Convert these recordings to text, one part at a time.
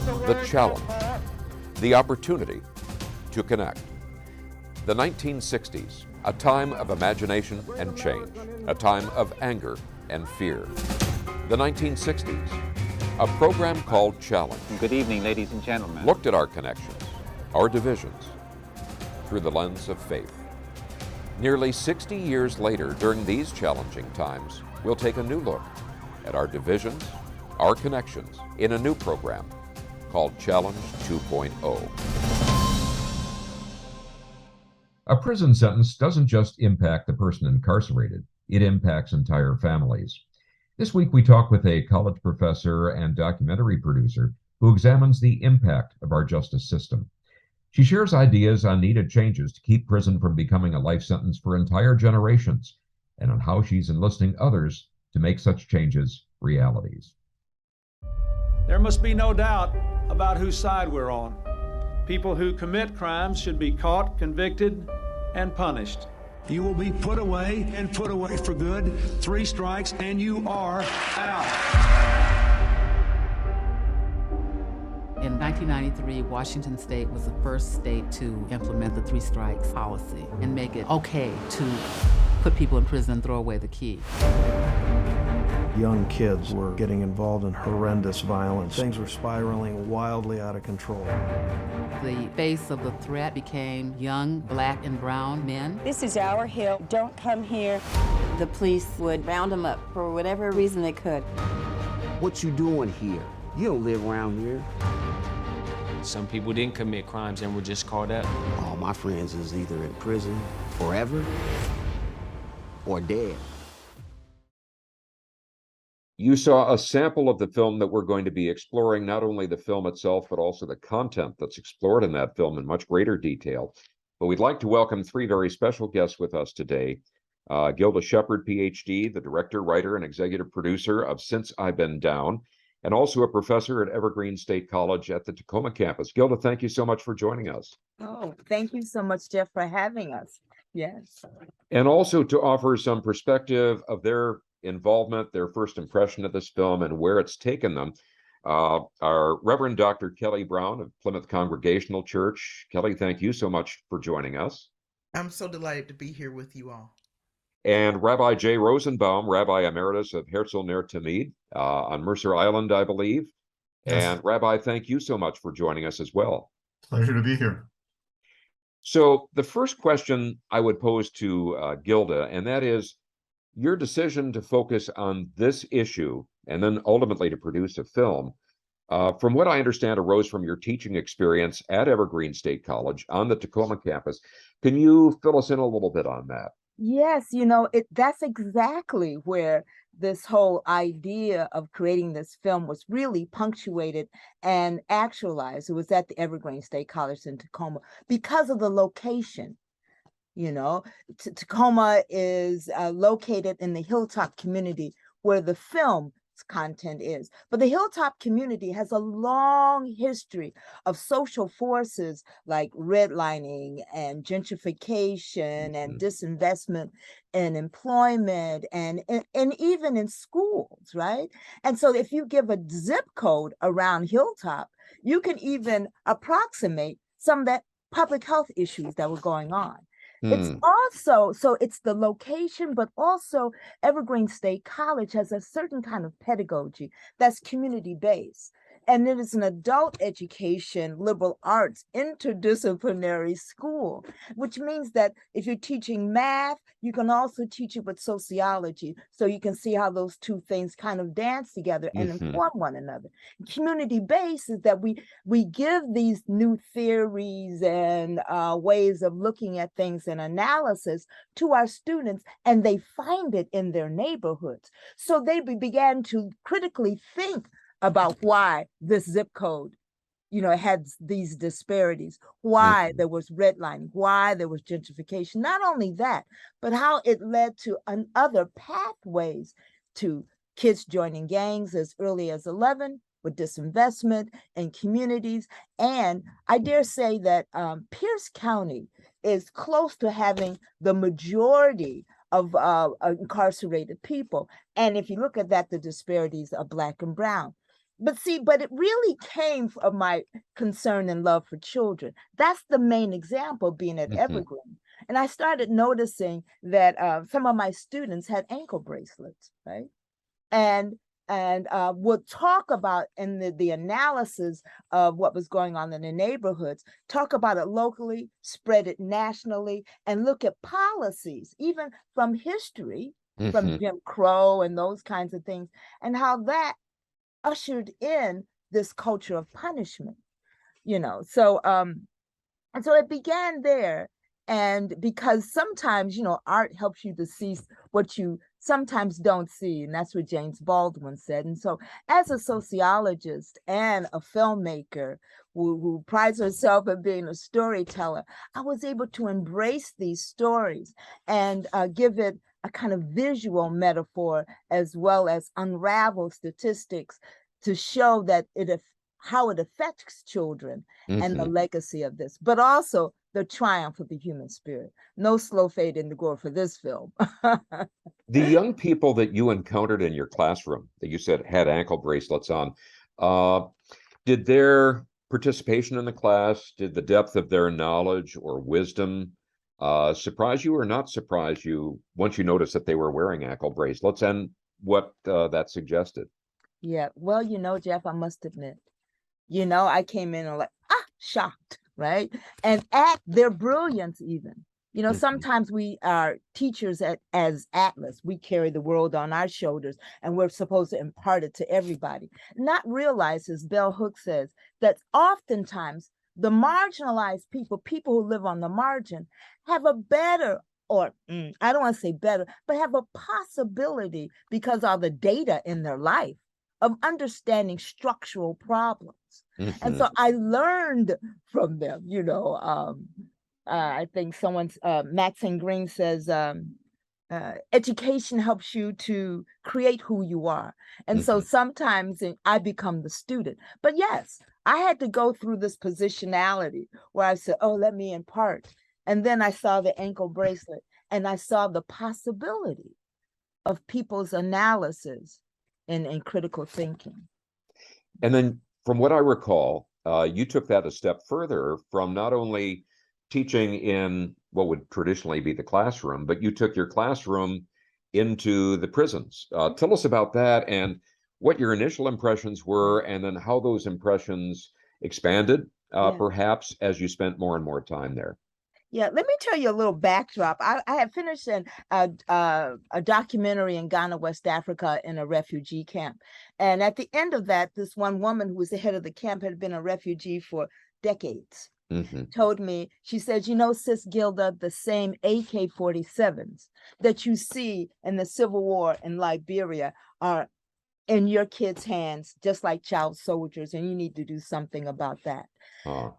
the challenge, the opportunity to connect. The 1960s, a time of imagination and change, a time of anger and fear. The 1960s, a program called Challenge. Good evening, ladies and gentlemen. Looked at our connections, our divisions, through the lens of faith. Nearly 60 years later, during these challenging times, we'll take a new look at our divisions, our connections, in a new program called Challenge 2.0. A prison sentence doesn't just impact the person incarcerated, it impacts entire families. This week we talk with a college professor and documentary producer who examines the impact of our justice system. She shares ideas on needed changes to keep prison from becoming a life sentence for entire generations, and on how she's enlisting others to make such changes realities. There must be no doubt about whose side we're on. People who commit crimes should be caught, convicted, and punished. You will be put away and put away for good. 3 strikes and you are out. In 1993, Washington State was the first state to implement the 3 strikes policy and make it okay to put people in prison and throw away the key. Young kids were getting involved in horrendous violence. Things were spiraling wildly out of control. The face of the threat became young black and brown men. This is our hill. Don't come here. The police would round them up for whatever reason they could. What you doing here? You don't live around here. Some people didn't commit crimes and were just caught up. All my friends is either in prison forever or dead. You saw a sample of the film that we're going to be exploring, not only the film itself, but also the content that's explored in that film in much greater detail. But we'd like to welcome 3 very special guests with us today. Gilda Shepard, PhD, the director, writer, and executive producer of Since I've Been Down, and also a professor at Evergreen State College at the Tacoma campus. Gilda, thank you so much for joining us. Oh, thank you so much, Jeff, for having us. Yes. And also to offer some perspective of their involvement, their first impression of this film, and where it's taken them. Our Reverend Dr. Kelly Brown of Plymouth Congregational Church. Kelly, thank you so much for joining us. I'm so delighted to be here with you all. And Rabbi Jay Rosenbaum, Rabbi Emeritus of Herzl Ner Tamid on Mercer Island, I believe. Yes. And Rabbi, thank you so much for joining us as well. Pleasure to be here. So the first question I would pose to Gilda, and that is, your decision to focus on this issue and then ultimately to produce a film, from what I understand, arose from your teaching experience at Evergreen State College on the Tacoma campus. Can you fill us in a little bit on that? Yes, that's exactly where this whole idea of creating this film was really punctuated and actualized. It was at the Evergreen State College in Tacoma because of the location. Tacoma is located in the Hilltop community where the film's content is. But the Hilltop community has a long history of social forces like redlining and gentrification and disinvestment in employment and even in schools, right? And so if you give a zip code around Hilltop, you can even approximate some of that public health issues that were going on. It's also, so it's the location, but also Evergreen State College has a certain kind of pedagogy that's community-based. And it is an adult education, liberal arts, interdisciplinary school, which means that if you're teaching math, you can also teach it with sociology. So you can see how those 2 things kind of dance together and inform one another. Community-based is that we give these new theories and ways of looking at things and analysis to our students, and they find it in their neighborhoods. So they began to critically think about why this zip code, had these disparities, why there was redlining, why there was gentrification. Not only that, but how it led to other pathways to kids joining gangs as early as 11, with disinvestment in communities. And I dare say that Pierce County is close to having the majority of incarcerated people. And if you look at that, the disparities are Black and brown. but it really came from my concern and love for children. That's the main example, being at Evergreen. And I started noticing that some of my students had ankle bracelets, right? And would talk about in the analysis of what was going on in the neighborhoods, talk about it locally, spread it nationally, and look at policies, even from history, from Jim Crow and those kinds of things, and how that ushered in this culture of punishment, So and so it began there. And because sometimes, art helps you to see what you sometimes don't see. And that's what James Baldwin said. And so as a sociologist and a filmmaker who prides herself on being a storyteller, I was able to embrace these stories and give it a kind of visual metaphor, as well as unravel statistics to show that how it affects children and the legacy of this, but also the triumph of the human spirit. No slow fade in the gore for this film. The young people that you encountered in your classroom that you said had ankle bracelets on, did their participation in the class, did the depth of their knowledge or wisdom surprise you or not surprise you once you noticed that they were wearing ankle bracelets, and what that suggested? Yeah, well, Jeff, I must admit, I came in and like, shocked, right? And at their brilliance, even. Sometimes we are teachers as Atlas. We carry the world on our shoulders, and we're supposed to impart it to everybody. Not realize, as Bell Hooks says, that oftentimes the marginalized people who live on the margin, have a better, or I don't want to say better, but have a possibility, because of the data in their life, of understanding structural problems. And so I learned from them, I think Maxine Green says, education helps you to create who you are. And so sometimes I become the student. But yes, I had to go through this positionality where I said, oh, let me impart. And then I saw the ankle bracelet, and I saw the possibility of people's analysis and critical thinking. And then from what I recall, you took that a step further from not only teaching in what would traditionally be the classroom, but you took your classroom into the prisons. Tell us about that and what your initial impressions were, and then how those impressions expanded, perhaps, as you spent more and more time there. Yeah, let me tell you a little backdrop. I had finished a documentary in Ghana, West Africa, in a refugee camp. And at the end of that, this one woman who was the head of the camp, had been a refugee for decades, told me, she said, Sis Gilda, the same AK-47s that you see in the Civil War in Liberia are in your kids' hands, just like child soldiers, and you need to do something about that. So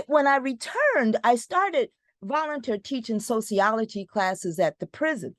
when I returned, I started volunteer teaching sociology classes at the prison,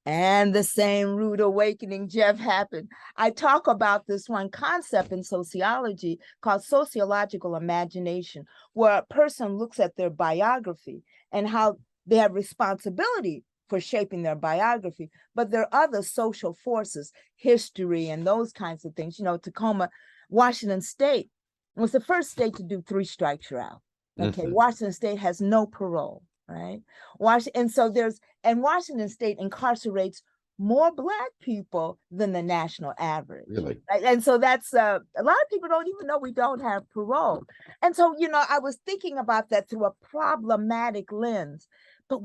and the same rude awakening, Jeff, happened. I talk about this one concept in sociology called sociological imagination, where a person looks at their biography and how they have responsibility for shaping their biography, but there are other social forces, history and those kinds of things. Tacoma, Washington State was the first state to do 3 strikes you're out. Okay, Washington State has no parole, right? Washington State incarcerates more Black people than the national average. Really? Right? And so that's a lot of people don't even know we don't have parole. And so, I was thinking about that through a problematic lens. But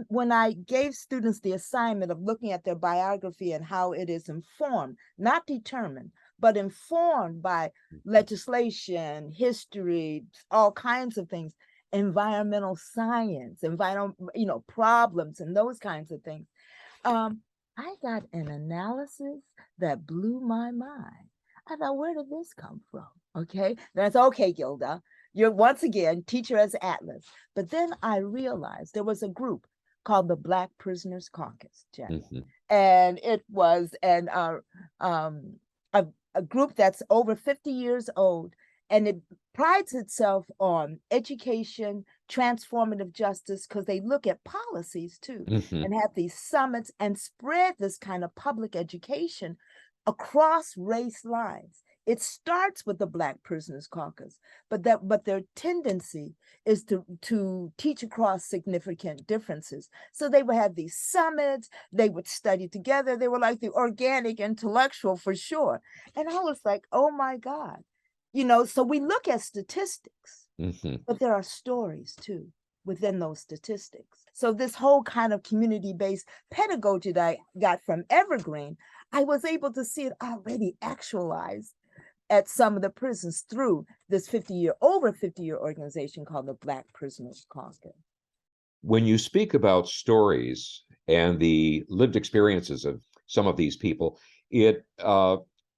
when I gave students the assignment of looking at their biography and how it is informed, not determined, but informed by legislation, history, all kinds of things, environmental science, problems and those kinds of things, I got an analysis that blew my mind. I thought, where did this come from? Okay, then I said, okay, Gilda, you're once again teacher as Atlas. But then I realized there was a group called the Black Prisoners Caucus, Jeff. And it was a group that's over 50 years old, and it prides itself on education, transformative justice, because they look at policies too, and have these summits and spread this kind of public education across race lines. It starts with the Black Prisoners Caucus, but their tendency is to teach across significant differences. So they would have these summits, they would study together. They were like the organic intellectual for sure. And I was like, oh my God. So we look at statistics, but there are stories too within those statistics. So this whole kind of community-based pedagogy that I got from Evergreen, I was able to see it already actualized at some of the prisons through this over 50-year organization called the Black Prisoners Caucus. When you speak about stories and the lived experiences of some of these people, it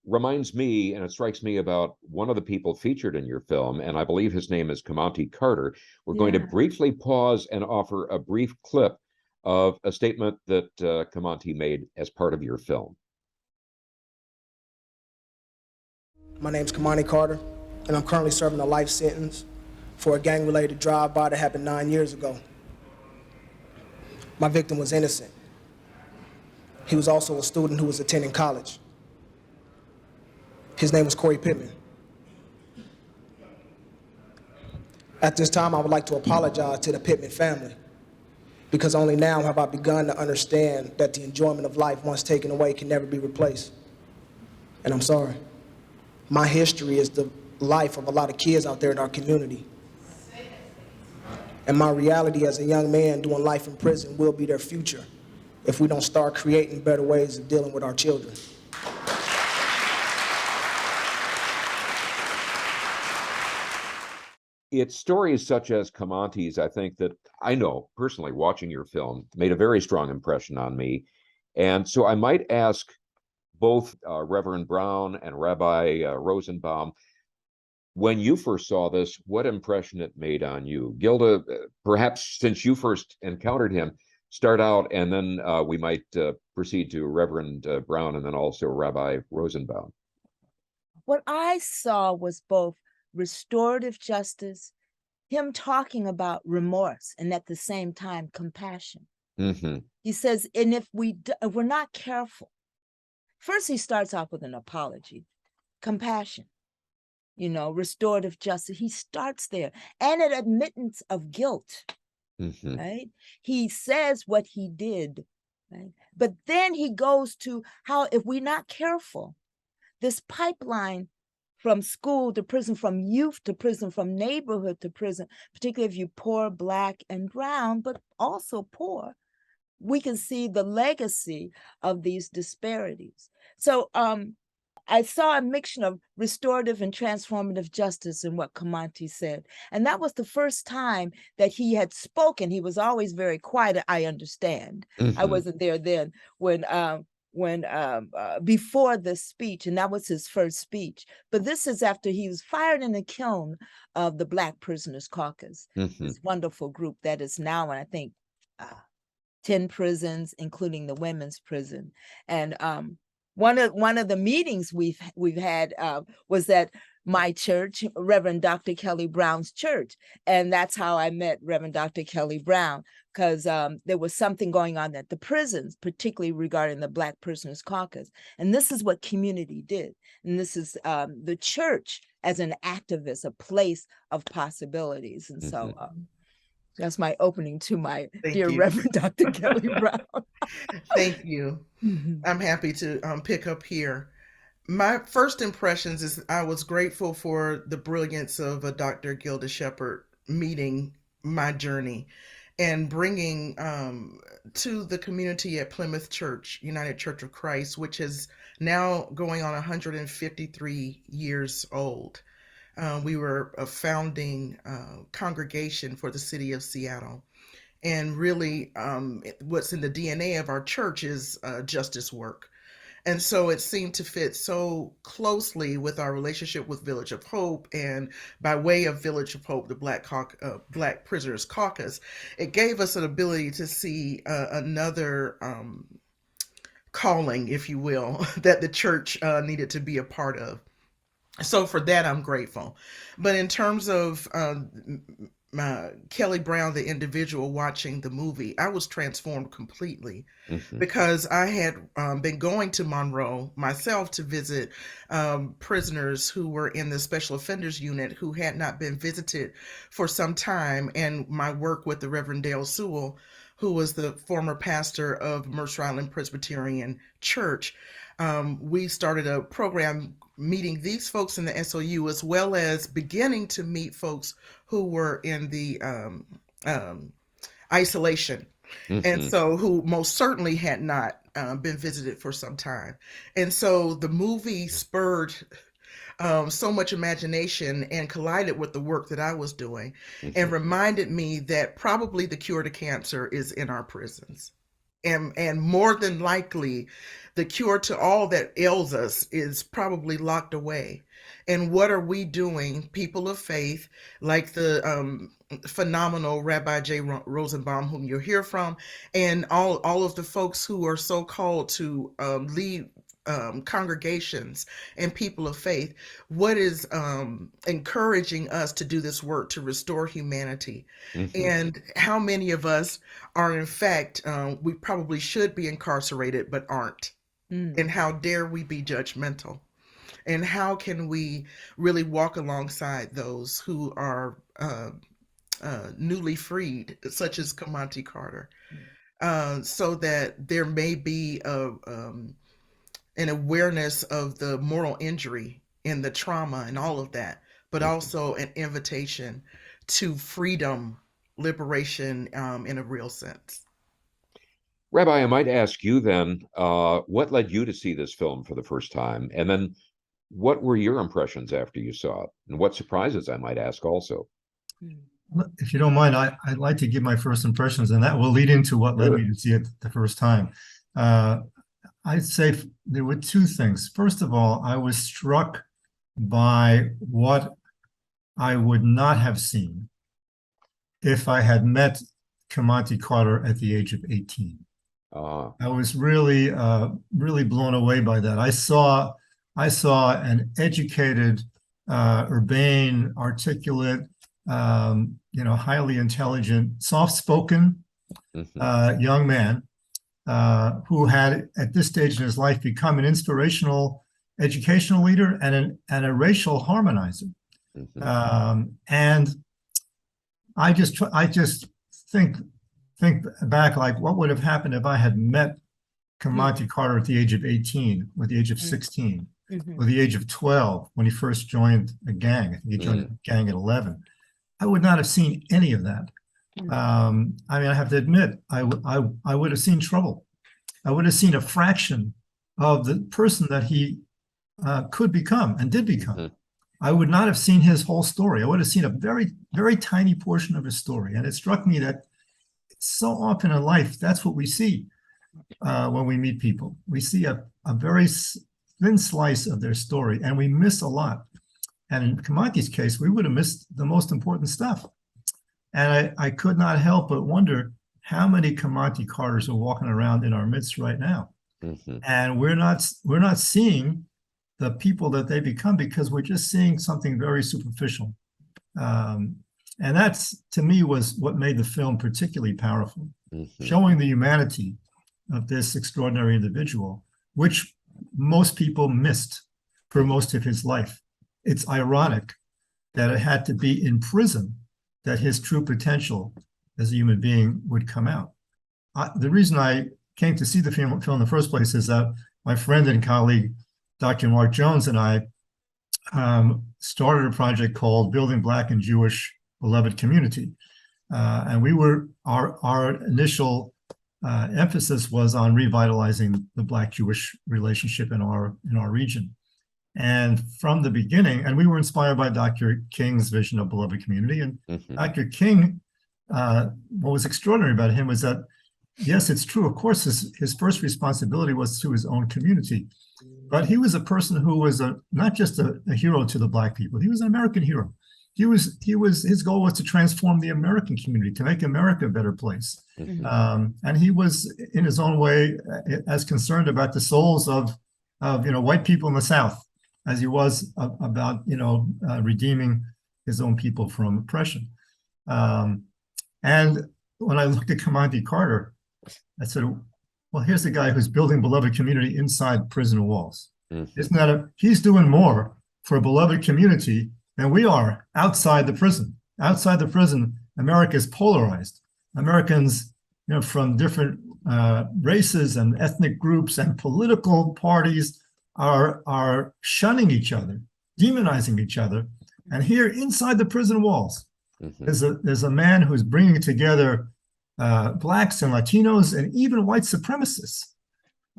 reminds me, and it strikes me about one of the people featured in your film, and I believe his name is Kamonte Carter. We're going to briefly pause and offer a brief clip of a statement that Kamonte made as part of your film. My name's Kamonte Carter, and I'm currently serving a life sentence for a gang-related drive-by that happened 9 years ago. My victim was innocent. He was also a student who was attending college. His name was Corey Pittman. At this time, I would like to apologize to the Pittman family, because only now have I begun to understand that the enjoyment of life once taken away can never be replaced. And I'm sorry. My history is the life of a lot of kids out there in our community. And my reality as a young man doing life in prison will be their future if we don't start creating better ways of dealing with our children. It's stories such as Kamonte's, I think, that I know personally watching your film made a very strong impression on me. And so I might ask both Reverend Brown and Rabbi Rosenbaum, when you first saw this, what impression it made on you? Gilda, perhaps since you first encountered him, start out, and then we might proceed to Reverend Brown and then also Rabbi Rosenbaum. What I saw was both restorative justice, him talking about remorse, and at the same time, compassion. He says, and if we're not careful, first he starts off with an apology, compassion, restorative justice. He starts there, and an admittance of guilt, right? He says what he did, right? But then he goes to how, if we're not careful, this pipeline from school to prison, from youth to prison, from neighborhood to prison, particularly if you're poor, Black, and brown, but also poor, we can see the legacy of these disparities. So I saw a mixture of restorative and transformative justice in what Kamonte said. And that was the first time that he had spoken. He was always very quiet, I understand. I wasn't there then when before this speech, and that was his first speech. But this is after he was fired in the kiln of the Black Prisoners Caucus, this wonderful group that is now in, I think, 10 prisons, including the women's prison. And one of the meetings we've had was at my church, Reverend Dr. Kelly Brown's church. And that's how I met Reverend Dr. Kelly Brown, because there was something going on at the prisons, particularly regarding the Black Prisoners Caucus. And this is what community did. And this is the church as an activist, a place of possibilities. And so that's my opening to my dear Reverend Dr. Kelly Brown. Thank you. I'm happy to pick up here. My first impressions is I was grateful for the brilliance of Dr. Gilda Shepherd meeting my journey and bringing to the community at Plymouth Church, United Church of Christ, which is now going on 153 years old. We were a founding congregation for the city of Seattle. And really, what's in the DNA of our church is justice work. And so it seemed to fit so closely with our relationship with Village of Hope, and by way of Village of Hope, the Black Prisoners Caucus, it gave us an ability to see another calling, if you will, that the church needed to be a part of. So for that, I'm grateful. But in terms of Kelly Brown, the individual watching the movie, I was transformed completely Mhm. because I had been going to Monroe myself to visit prisoners who were in the special offenders unit who had not been visited for some time. And my work with the Reverend Dale Sewell, who was the former pastor of Mercer Island Presbyterian Church, we started a program meeting these folks in the SOU, as well as beginning to meet folks who were in the isolation. And so who most certainly had not been visited for some time. And so the movie spurred so much imagination and collided with the work that I was doing and reminded me that probably the cure to cancer is in our prisons. And more than likely, the cure to all that ails us is probably locked away. And what are we doing, people of faith, like the phenomenal Rabbi J. Rosenbaum, whom you'll hear from, and all of the folks who are so called to lead congregations and people of faith, what is encouraging us to do this work to restore humanity? And how many of us are in fact, we probably should be incarcerated but aren't? And how dare we be judgmental? And how can we really walk alongside those who are newly freed, such as Kamonte Carter, so that there may be an awareness of the moral injury and the trauma and all of that, but also an invitation to freedom, liberation in a real sense. Rabbi, I might ask you then, what led you to see this film for the first time? And then what were your impressions after you saw it? And what surprises, I might ask also? If you don't mind, I'd like to give my first impressions, and that will lead into what led me to see it the first time. I'd say there were two things. First of all, I was struck by what I would not have seen if I had met Kamonte Carter at the age of 18. I was really, really blown away by that. I saw an educated, urbane, articulate, highly intelligent, soft-spoken young man who had, at this stage in his life, become an inspirational educational leader and a racial harmonizer. And I just think back, like, what would have happened if I had met Kamonte Carter at the age of 18, or the age of 16, or the age of 12, when he first joined a gang. I think he joined a gang at 11. I would not have seen any of that. I mean, I have to admit, I would have seen trouble. I would have seen a fraction of the person that he could become and did become. I would not have seen his whole story. I would have seen a very, very tiny portion of his story. And it struck me that so often in life, that's what we see when we meet people. We see a very thin slice of their story, and we miss a lot. And in Kamonte's case, we would have missed the most important stuff. And I could not help but wonder how many Kamonte Carters are walking around in our midst right now. And we're not seeing the people that they become, because we're just seeing something very superficial. And that's, to me, was what made the film particularly powerful, showing the humanity of this extraordinary individual, which most people missed for most of his life. It's ironic that it had to be in prison that his true potential as a human being would come out. The reason I came to see the film in the first place is that my friend and colleague, Dr. Mark Jones, and I started a project called Building Black and Jewish Beloved Community. And our initial emphasis was on revitalizing the Black-Jewish relationship in our region. And from the beginning, and we were inspired by Dr. King's vision of beloved community. And Dr. King, what was extraordinary about him was that, yes, it's true, of course, his first responsibility was to his own community. But he was a person who was not just a hero to the Black people. He was an American hero. His goal was to transform the American community, to make America a better place. And he was, in his own way, as concerned about the souls of white people in the South as he was about redeeming his own people from oppression. And when I looked at Commodity Carter, I said, well, here's the guy who's building beloved community inside prison walls. Isn't that he's doing more for a beloved community than we are outside the prison. Outside the prison, America is polarized. Americans, from different races and ethnic groups and political parties are shunning each other, demonizing each other. And here inside the prison walls, there's a man who's bringing together Blacks and Latinos and even white supremacists.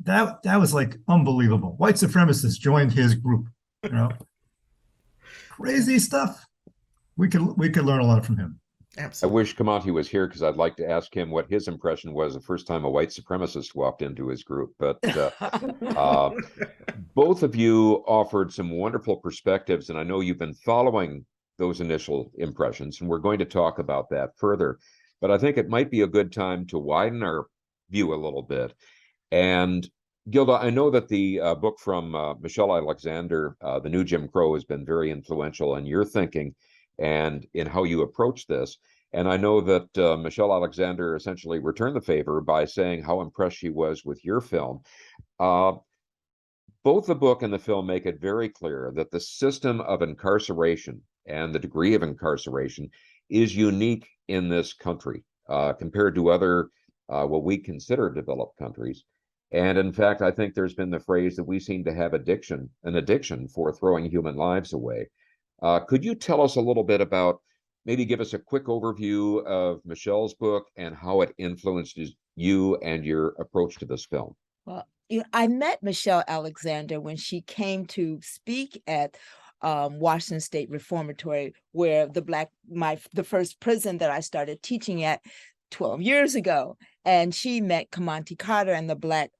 That was like unbelievable. White supremacists joined his group. Crazy stuff. We could learn a lot from him. Absolutely. I wish Kamanti was here because I'd like to ask him what his impression was the first time a white supremacist walked into his group. But both of you offered some wonderful perspectives, and I know you've been following those initial impressions, and we're going to talk about that further. But I think it might be a good time to widen our view a little bit. And Gilda, I know that the book from Michelle Alexander, The New Jim Crow, has been very influential in your thinking and in how you approach this. And I know that Michelle Alexander essentially returned the favor by saying how impressed she was with your film. Both the book and the film make it very clear that the system of incarceration and the degree of incarceration is unique in this country compared to other what we consider developed countries. And in fact, I think there's been the phrase that we seem to have an addiction for throwing human lives away. Could you tell us a little bit about, maybe give us a quick overview of Michelle's book and how it influenced you and your approach to this film? Well, I met Michelle Alexander when she came to speak at Washington State Reformatory, where the first prison that I started teaching at 12 years ago. And she met Commodity Carter and the Black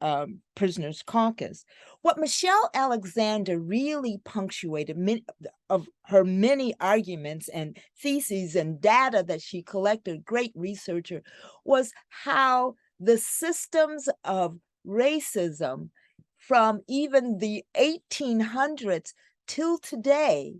Prisoners Caucus. What Michelle Alexander really punctuated many of her many arguments and theses and data that she collected, great researcher, was how the systems of racism from even the 1800s till today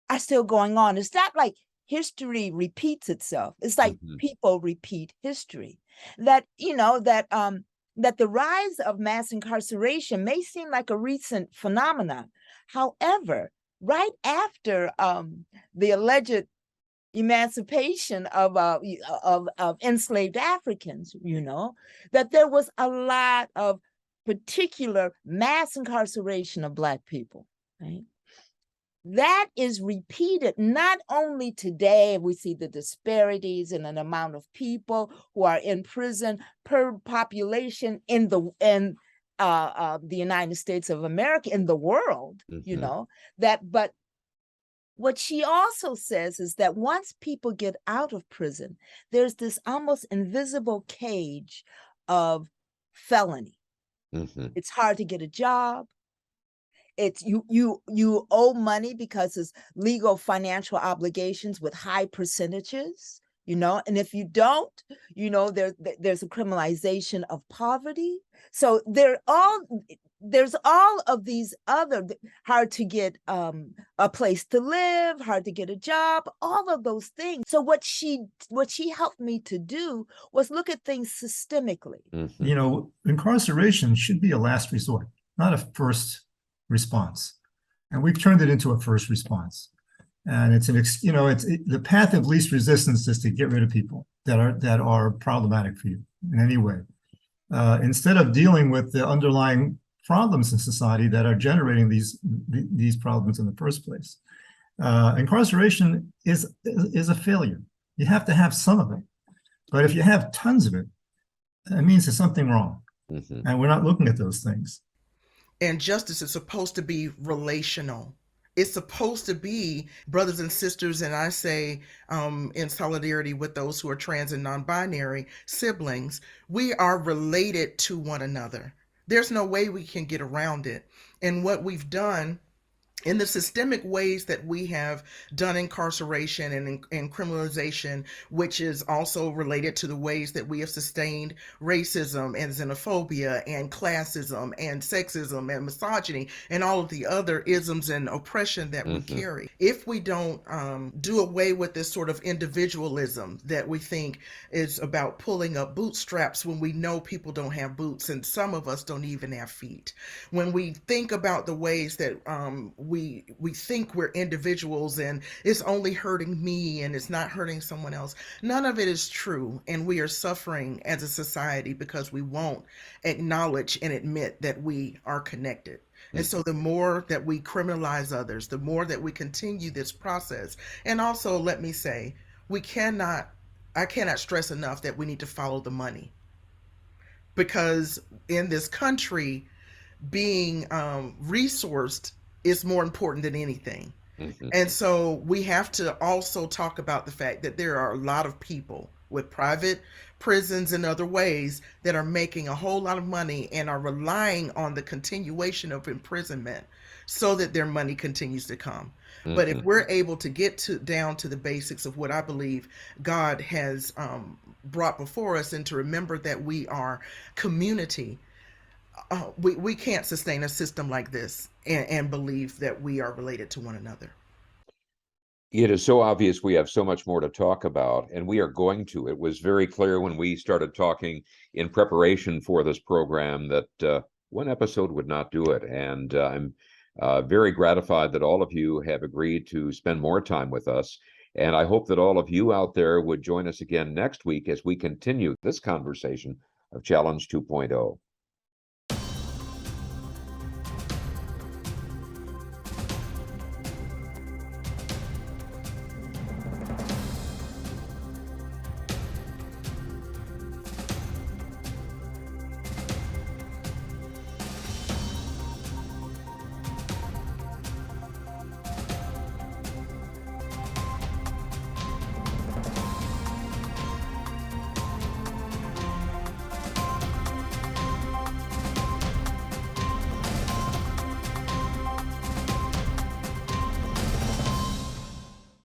are still going on. It's not like history repeats itself. It's like people repeat history. That that the rise of mass incarceration may seem like a recent phenomenon. However, right after the alleged emancipation of enslaved Africans, that there was a lot of particular mass incarceration of Black people, right? That is repeated not only today. We see the disparities in an amount of people who are in prison per population in the United States of America, in the world, but what she also says is that once people get out of prison, there's this almost invisible cage of felony. It's hard to get a job. It's you owe money because it's legal financial obligations with high percentages, and if you don't, there's a criminalization of poverty. So there's all of these other hard to get a place to live, hard to get a job, all of those things. So what she helped me to do was look at things systemically. Incarceration should be a last resort, not a first response, and we've turned it into a first response. And it's the path of least resistance is to get rid of people that are problematic for you in any way, instead of dealing with the underlying problems in society that are generating these problems in the first place. Incarceration is a failure. You have to have some of it, but if you have tons of it, that means there's something wrong, and we're not looking at those things. And justice is supposed to be relational. It's supposed to be brothers and sisters, and I say in solidarity with those who are trans and non-binary siblings, we are related to one another. There's no way we can get around it. And what we've done in the systemic ways that we have done incarceration and criminalization, which is also related to the ways that we have sustained racism and xenophobia and classism and sexism and misogyny and all of the other isms and oppression that we carry. If we don't do away with this sort of individualism that we think is about pulling up bootstraps when we know people don't have boots and some of us don't even have feet, when we think about the ways that we think we're individuals and it's only hurting me and it's not hurting someone else. None of it is true, and we are suffering as a society because we won't acknowledge and admit that we are connected. And so the more that we criminalize others, the more that we continue this process. And also, let me say, I cannot stress enough that we need to follow the money. Because in this country, being resourced is more important than anything. And so we have to also talk about the fact that there are a lot of people with private prisons and other ways that are making a whole lot of money and are relying on the continuation of imprisonment so that their money continues to come. But if we're able to get down to the basics of what I believe God has brought before us, and to remember that we are community, we can't sustain a system like this and believe that we are related to one another. It is so obvious we have so much more to talk about, and we are going to. It was very clear when we started talking in preparation for this program that one episode would not do it. And I'm very gratified that all of you have agreed to spend more time with us. And I hope that all of you out there would join us again next week as we continue this conversation of Challenge 2.0.